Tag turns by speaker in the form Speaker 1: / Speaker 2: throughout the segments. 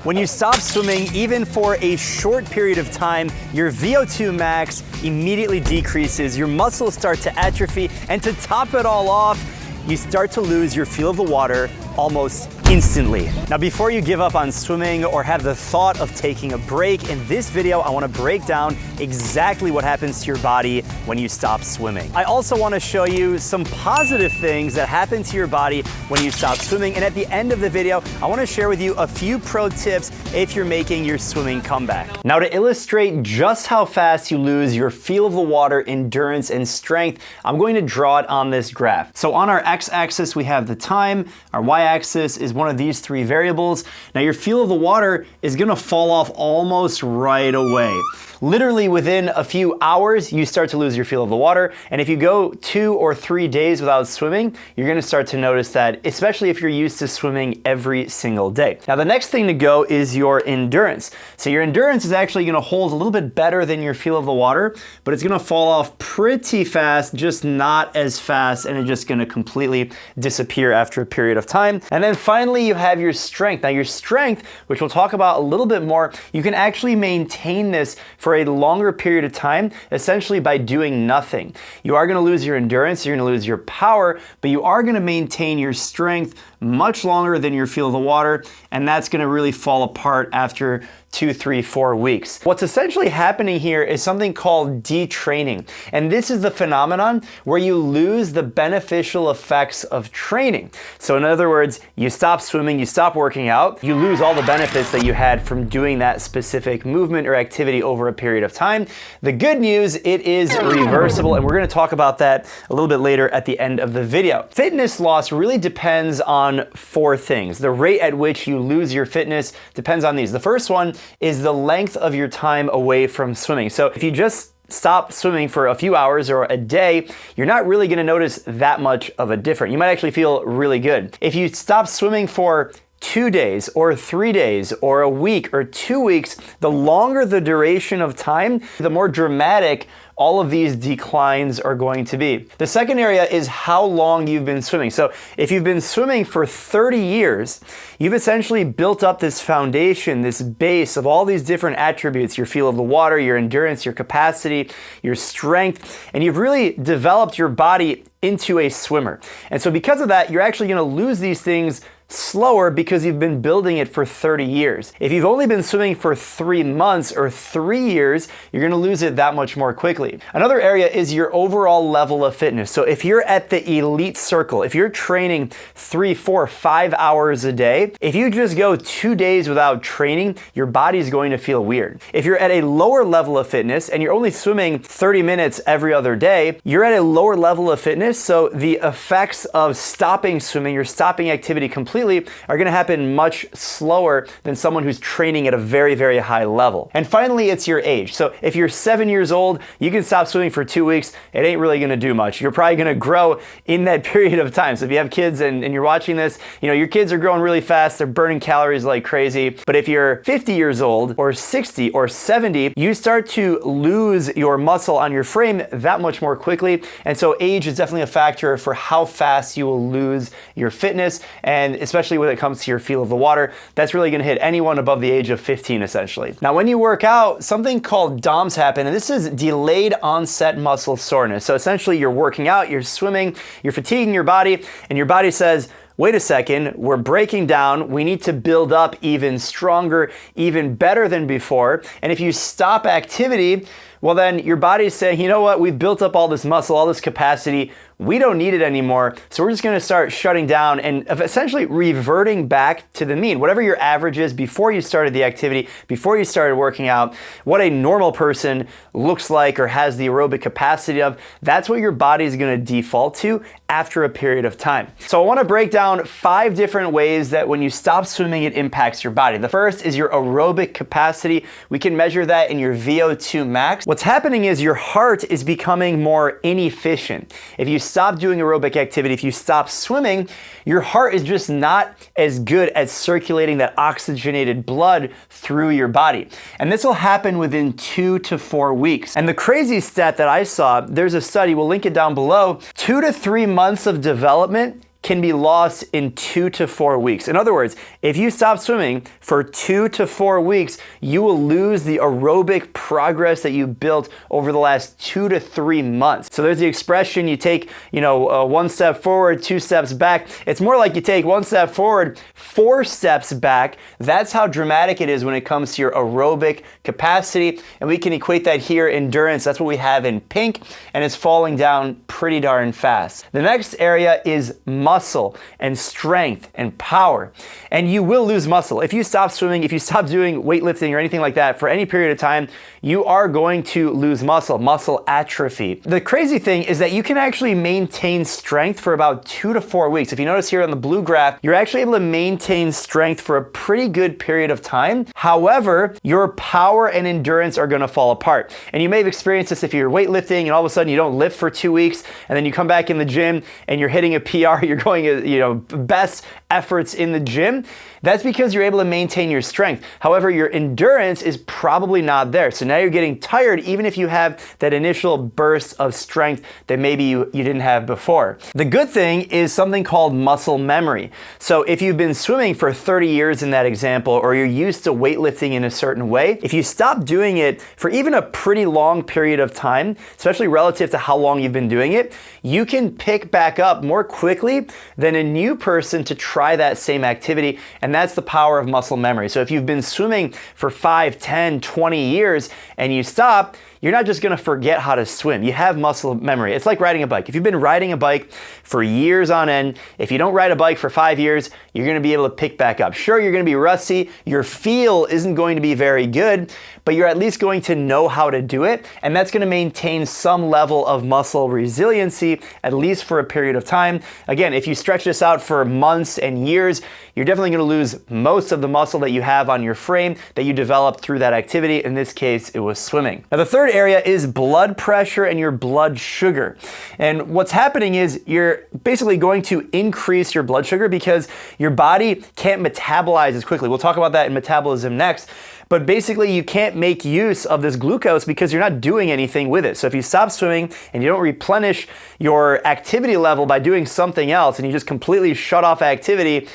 Speaker 1: When you stop swimming, even for a short period of time, your VO2 max immediately decreases, your muscles start to atrophy, and to top it all off, you start to lose your feel of the water almost instantly. Now, before you give up on swimming or have the thought of taking a break, in this video, I want to break down exactly what happens to your body when you stop swimming. I also want to show you some positive things that happen to your body when you stop swimming. And at the end of the video, I want to share with you a few pro tips if you're making your swimming comeback. Now, to illustrate just how fast you lose your feel of the water, endurance, and strength, I'm going to draw it on this graph. So on our x-axis, we have the time. Our y-axis is one of these three variables. Now, your feel of the water is gonna fall off almost right away. Literally within a few hours, you start to lose your feel of the water. And if you go 2 or 3 days without swimming, you're gonna start to notice that, especially if you're used to swimming every single day. Now, the next thing to go is your endurance. So your endurance is actually gonna hold a little bit better than your feel of the water, but it's gonna fall off pretty fast, just not as fast, and it's just gonna completely disappear after a period of time. And then finally, you have your strength. Now, your strength, which we'll talk about a little bit more, you can actually maintain this for a longer period of time, essentially by doing nothing. You are gonna lose your endurance, you're gonna lose your power, but you are gonna maintain your strength much longer than your feel of the water, and that's gonna really fall apart after 2, 3, 4 weeks. What's essentially happening here is something called detraining. And this is the phenomenon where you lose the beneficial effects of training. So in other words, you stop swimming, you stop working out, you lose all the benefits that you had from doing that specific movement or activity over a period of time. The good news, it is reversible, and we're gonna talk about that a little bit later at the end of the video. Fitness loss really depends on 4 things. The rate at which you lose your fitness depends on these. The first one is the length of your time away from swimming. So if you just stop swimming for a few hours or a day, you're not really gonna notice that much of a difference. You might actually feel really good. If you stop swimming for 2 days or 3 days or a week or 2 weeks, the longer the duration of time, the more dramatic all of these declines are going to be. The second area is how long you've been swimming. So if you've been swimming for 30 years, you've essentially built up this foundation, this base of all these different attributes, your feel of the water, your endurance, your capacity, your strength, and you've really developed your body into a swimmer. And so because of that, you're actually gonna lose these things slower because you've been building it for 30 years. If you've only been swimming for 3 months or 3 years, you're gonna lose it that much more quickly. Another area is your overall level of fitness. So if you're at the elite circle, if you're training 3, 4, 5 hours a day, if you just go 2 days without training, your body's going to feel weird. If you're at a lower level of fitness and you're only swimming 30 minutes every other day, you're at a lower level of fitness, so the effects of stopping swimming or stopping activity completely are gonna happen much slower than someone who's training at a very, very high level. And finally, it's your age. So if you're 7 years old, you can stop swimming for 2 weeks. It ain't really gonna do much. You're probably gonna grow in that period of time. So if you have kids and you're watching this, you know, your kids are growing really fast. They're burning calories like crazy. But if you're 50 years old or 60 or 70, you start to lose your muscle on your frame that much more quickly. And so age is definitely a factor for how fast you will lose your fitness, and especially when it comes to your feel of the water. That's really gonna hit anyone above the age of 15, essentially. Now, when you work out, something called DOMS happen, and this is delayed onset muscle soreness. So essentially, you're working out, you're swimming, you're fatiguing your body, and your body says, wait a second, we're breaking down, we need to build up even stronger, even better than before. And if you stop activity, well then your body's saying, you know what, we've built up all this muscle, all this capacity, we don't need it anymore, so we're just gonna start shutting down and essentially reverting back to the mean. Whatever your average is before you started the activity, before you started working out, what a normal person looks like or has the aerobic capacity of, that's what your body's gonna default to after a period of time. So I wanna break down 5 different ways that when you stop swimming, it impacts your body. The first is your aerobic capacity. We can measure that in your VO2 max. What's happening is your heart is becoming more inefficient. If you stop doing aerobic activity, if you stop swimming, your heart is just not as good at circulating that oxygenated blood through your body. And this will happen within 2 to 4 weeks. And the crazy stat that I saw, there's a study, we'll link it down below, 2 to 3 months of development can be lost in 2 to 4 weeks. In other words, if you stop swimming for 2 to 4 weeks, you will lose the aerobic progress that you built over the last 2 to 3 months. So there's the expression, you take, one step forward, 2 steps back. It's more like you take 1 step forward, 4 steps back. That's how dramatic it is when it comes to your aerobic capacity. And we can equate that here, endurance. That's what we have in pink, and it's falling down pretty darn fast. The next area is muscle and strength and power. And you will lose muscle. If you stop swimming, if you stop doing weightlifting or anything like that for any period of time, you are going to lose muscle atrophy. The crazy thing is that you can actually maintain strength for about 2 to 4 weeks. If you notice here on the blue graph, you're actually able to maintain strength for a pretty good period of time. However, your power and endurance are going to fall apart. And you may have experienced this if you're weightlifting and all of a sudden you don't lift for 2 weeks and then you come back in the gym and you're hitting a PR, you're going, best efforts in the gym. That's because you're able to maintain your strength. However, your endurance is probably not there. So now you're getting tired even if you have that initial burst of strength that maybe you didn't have before. The good thing is something called muscle memory. So if you've been swimming for 30 years in that example, or you're used to weightlifting in a certain way, if you stop doing it for even a pretty long period of time, especially relative to how long you've been doing it, you can pick back up more quickly than a new person to try that same activity. And that's the power of muscle memory. So if you've been swimming for 5, 10, 20 years and you stop, you're not just gonna forget how to swim. You have muscle memory. It's like riding a bike. If you've been riding a bike for years on end, if you don't ride a bike for 5 years, you're gonna be able to pick back up. Sure, you're gonna be rusty. Your feel isn't going to be very good, but you're at least going to know how to do it. And that's gonna maintain some level of muscle resiliency, at least for a period of time. Again, if you stretch this out for months and years, you're definitely gonna lose most of the muscle that you have on your frame that you developed through that activity. In this case, it was swimming. Now, the third area is blood pressure and your blood sugar. And what's happening is you're basically going to increase your blood sugar because your body can't metabolize as quickly. We'll talk about that in metabolism next. But basically, you can't make use of this glucose because you're not doing anything with it. So if you stop swimming and you don't replenish your activity level by doing something else and you just completely shut off activity,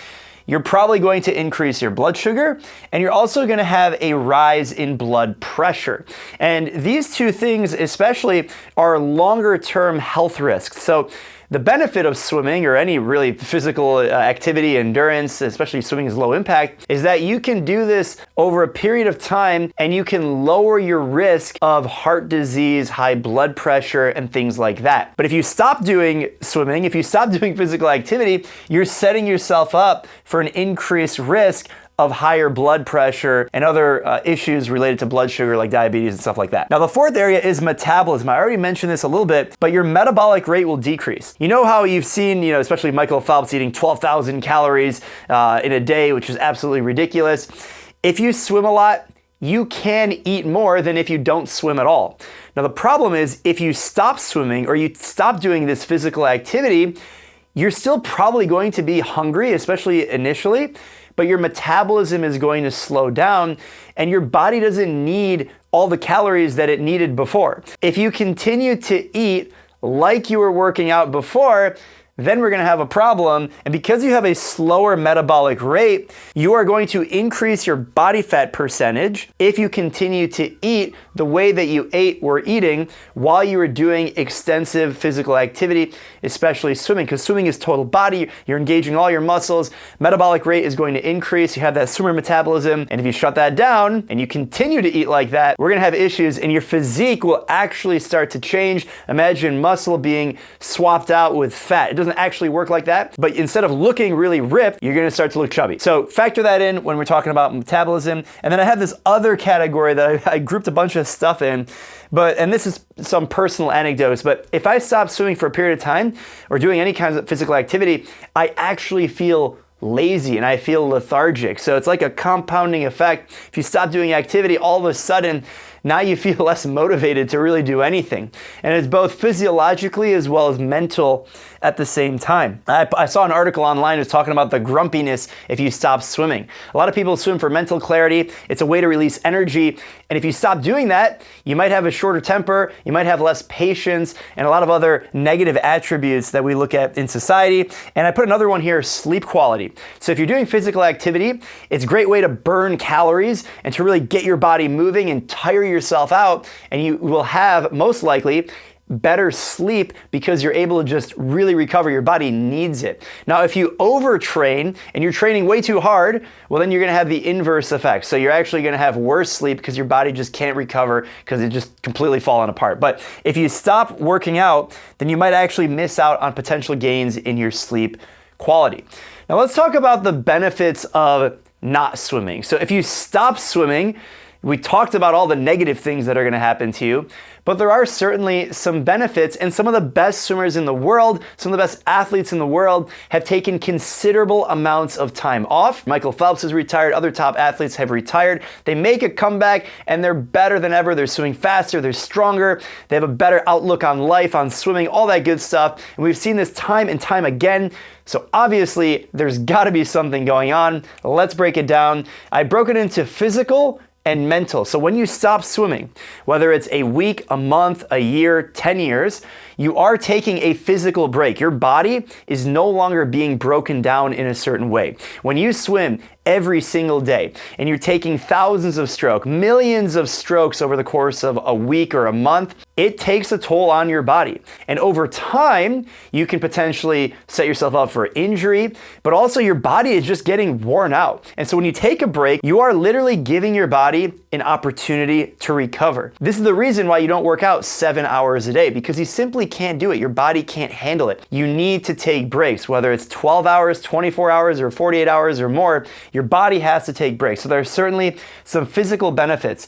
Speaker 1: you're probably going to increase your blood sugar, and you're also going to have a rise in blood pressure. And these two things especially are longer term health risks. So the benefit of swimming, or any really physical activity, endurance, especially swimming is low impact, is that you can do this over a period of time and you can lower your risk of heart disease, high blood pressure, and things like that. But if you stop doing swimming, if you stop doing physical activity, you're setting yourself up for an increased risk of higher blood pressure and other issues related to blood sugar like diabetes and stuff like that. Now, the fourth area is metabolism. I already mentioned this a little bit, but your metabolic rate will decrease. You know how you've seen, especially Michael Phelps eating 12,000 calories in a day, which is absolutely ridiculous. If you swim a lot, you can eat more than if you don't swim at all. Now, the problem is if you stop swimming or you stop doing this physical activity, you're still probably going to be hungry, especially initially, but your metabolism is going to slow down and your body doesn't need all the calories that it needed before. If you continue to eat like you were working out before, then we're gonna have a problem. And because you have a slower metabolic rate, you are going to increase your body fat percentage if you continue to eat the way that you were eating while you were doing extensive physical activity, especially swimming, because swimming is total body. You're engaging all your muscles. Metabolic rate is going to increase. You have that swimmer metabolism. And if you shut that down and you continue to eat like that, we're gonna have issues and your physique will actually start to change. Imagine muscle being swapped out with fat. It doesn't actually work like that, but instead of looking really ripped, you're gonna start to look chubby. So factor that in when we're talking about metabolism. And then I have this other category that I grouped a bunch of stuff in, and this is some personal anecdotes, but if I stop swimming for a period of time or doing any kind of physical activity, I actually feel lazy and I feel lethargic. So it's like a compounding effect. If you stop doing activity, all of a sudden, now you feel less motivated to really do anything. And it's both physiologically as well as mental at the same time. I saw an article online that was talking about the grumpiness if you stop swimming. A lot of people swim for mental clarity. It's a way to release energy. And if you stop doing that, you might have a shorter temper, you might have less patience, and a lot of other negative attributes that we look at in society. And I put another one here, sleep quality. So if you're doing physical activity, it's a great way to burn calories and to really get your body moving and tire yourself out. And you will have, most likely, better sleep because you're able to just really recover. Your body needs it. Now, if you overtrain and you're training way too hard, well, then you're going to have the inverse effect. So you're actually going to have worse sleep because your body just can't recover because it's just completely fallen apart. But if you stop working out, then you might actually miss out on potential gains in your sleep quality. Now, let's talk about the benefits of not swimming. So if you stop swimming, we talked about all the negative things that are going to happen to you, but there are certainly some benefits, and some of the best swimmers in the world, some of the best athletes in the world have taken considerable amounts of time off. Michael Phelps has retired, other top athletes have retired. They make a comeback and they're better than ever. They're swimming faster, they're stronger, they have a better outlook on life, on swimming, all that good stuff. And we've seen this time and time again. So obviously there's got to be something going on. Let's break it down. I broke it into physical and mental. So when you stop swimming, whether it's a week, a month, a year, 10 years, you are taking a physical break. Your body is no longer being broken down in a certain way. When you swim every single day and you're taking thousands of strokes, millions of strokes over the course of a week or a month, it takes a toll on your body. And over time, you can potentially set yourself up for injury, but also your body is just getting worn out. And so when you take a break, you are literally giving your body an opportunity to recover. This is the reason why you don't work out 7 hours a day, because you simply can't do it. Your body can't handle it. You need to take breaks, whether it's 12 hours, 24 hours, or 48 hours or more. Your body has to take breaks. So there's certainly some physical benefits.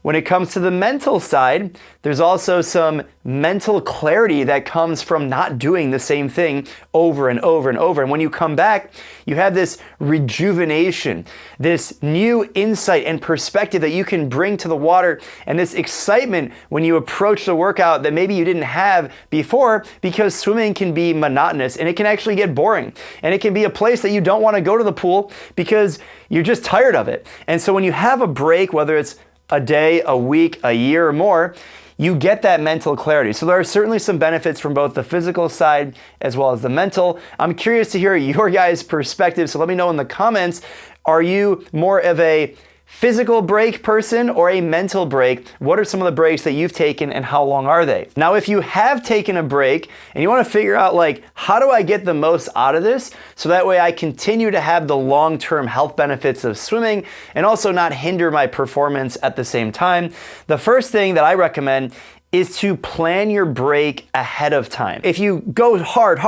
Speaker 1: When it comes to the mental side, there's also some mental clarity that comes from not doing the same thing over and over and over. And when you come back, you have this rejuvenation, this new insight and perspective that you can bring to the water, and this excitement when you approach the workout that maybe you didn't have before, because swimming can be monotonous and it can actually get boring. And it can be a place that you don't want to go to the pool because you're just tired of it. And so when you have a break, whether it's a day, a week, a year or more, you get that mental clarity. So there are certainly some benefits from both the physical side as well as the mental. I'm curious to hear your guys' perspective, so let me know in the comments, are you more of a physical break person or a mental break? What are some of the breaks that you've taken and how long are they? Now, if you have taken a break and you want to figure out how do I get the most out of this so that way I continue to have the long-term health benefits of swimming and also not hinder my performance at the same time, the first thing that I recommend is to plan your break ahead of time. If you go hard,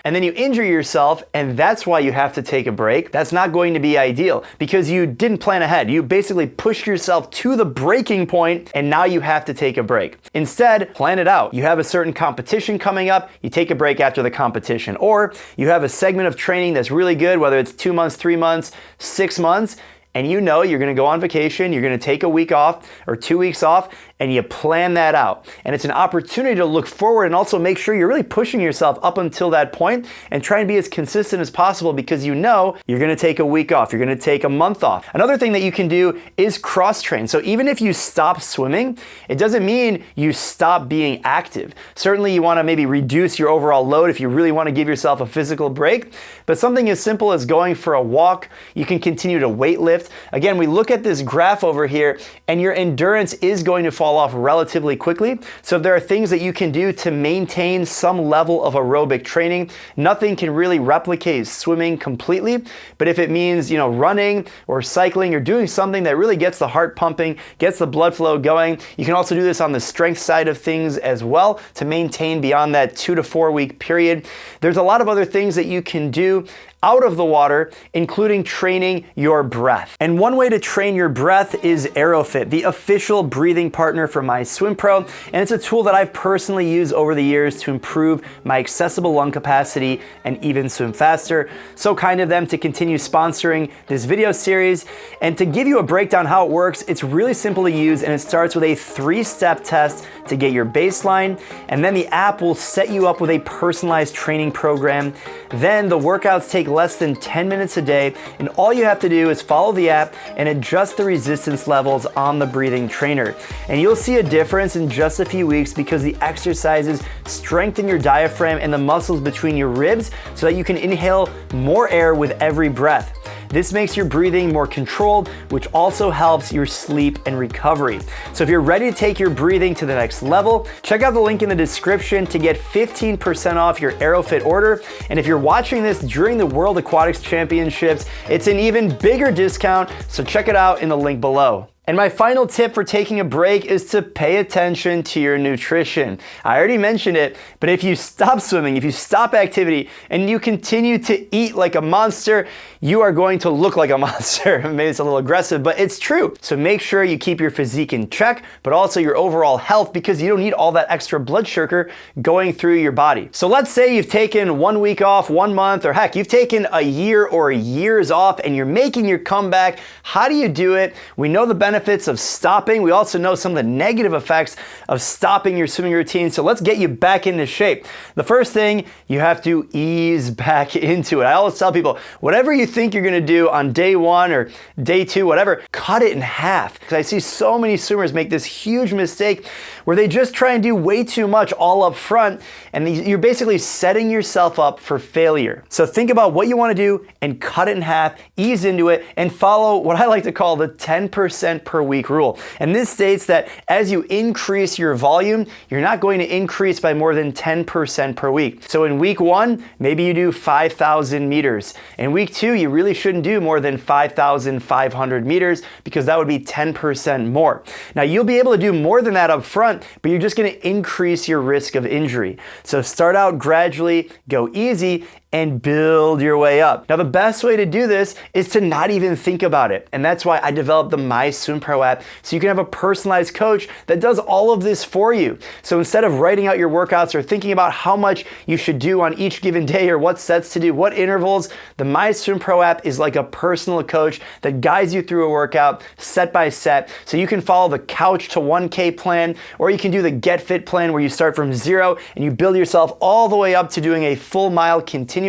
Speaker 1: and then you injure yourself, and that's why you have to take a break, that's not going to be ideal because you didn't plan ahead. You basically pushed yourself to the breaking point, and now you have to take a break. Instead, plan it out. You have a certain competition coming up, you take a break after the competition. Or you have a segment of training that's really good, whether it's 2 months, 3 months, 6 months, and you know you're gonna go on vacation, you're gonna take a week off or 2 weeks off, and you plan that out. And it's an opportunity to look forward and also make sure you're really pushing yourself up until that point and try and be as consistent as possible because you know you're gonna take a week off, you're gonna take a month off. Another thing that you can do is cross-train. So even if you stop swimming, it doesn't mean you stop being active. Certainly you wanna maybe reduce your overall load if you really wanna give yourself a physical break, but something as simple as going for a walk, you can continue to weight lift. Again, we look at this graph over here and your endurance is going to fall off relatively quickly. So if there are things that you can do to maintain some level of aerobic training, nothing can really replicate swimming completely. But if it means, running or cycling or doing something that really gets the heart pumping, gets the blood flow going, you can also do this on the strength side of things as well to maintain beyond that 2 to 4 week period. There's a lot of other things that you can do out of the water, including training your breath. And one way to train your breath is AeroFit, the official breathing partner for MySwimPro, and it's a tool that I've personally used over the years to improve my accessible lung capacity and even swim faster. So kind of them to continue sponsoring this video series. And to give you a breakdown how it works, it's really simple to use, and it starts with a 3-step test to get your baseline, and then the app will set you up with a personalized training program. Then the workouts take less than 10 minutes a day, and all you have to do is follow the app and adjust the resistance levels on the breathing trainer. And you'll see a difference in just a few weeks because the exercises strengthen your diaphragm and the muscles between your ribs so that you can inhale more air with every breath. This makes your breathing more controlled, which also helps your sleep and recovery. So if you're ready to take your breathing to the next level, check out the link in the description to get 15% off your AeroFit order. And if you're watching this during the World Aquatics Championships, it's an even bigger discount, so check it out in the link below. And my final tip for taking a break is to pay attention to your nutrition. I already mentioned it, but if you stop swimming, if you stop activity, and you continue to eat like a monster, you are going to look like a monster. Maybe it's a little aggressive, but it's true. So make sure you keep your physique in check, but also your overall health, because you don't need all that extra blood sugar going through your body. So let's say you've taken 1 week off, 1 month, or heck, you've taken a year or years off and you're making your comeback. How do you do it? We know the benefits of stopping. We also know some of the negative effects of stopping your swimming routine. So let's get you back into shape. The first thing, you have to ease back into it. I always tell people, whatever you think you're gonna do on day 1 or day 2, whatever, cut it in half. Because I see so many swimmers make this huge mistake where they just try and do way too much all up front, and you're basically setting yourself up for failure. So think about what you wanna do and cut it in half, ease into it, and follow what I like to call the 10% per week rule. And this states that as you increase your volume, you're not going to increase by more than 10% per week. So in week 1, maybe you do 5,000 meters. In week 2, you really shouldn't do more than 5,500 meters because that would be 10% more. Now you'll be able to do more than that up front, but you're just going to increase your risk of injury. So start out gradually, go easy, and build your way up. Now the best way to do this is to not even think about it. And that's why I developed the MySwimPro app, so you can have a personalized coach that does all of this for you. So instead of writing out your workouts or thinking about how much you should do on each given day or what sets to do, what intervals, the MySwimPro app is like a personal coach that guides you through a workout set by set. So you can follow the couch to 1K plan, or you can do the Get Fit plan where you start from 0 and you build yourself all the way up to doing a full mile continuously.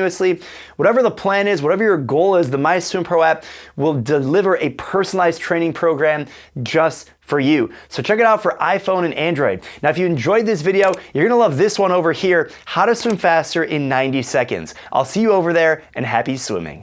Speaker 1: Whatever the plan is, whatever your goal is, the MySwimPro app will deliver a personalized training program just for you. So check it out for iPhone and Android. Now, if you enjoyed this video, you're gonna love this one over here, how to swim faster in 90 seconds. I'll see you over there, and happy swimming.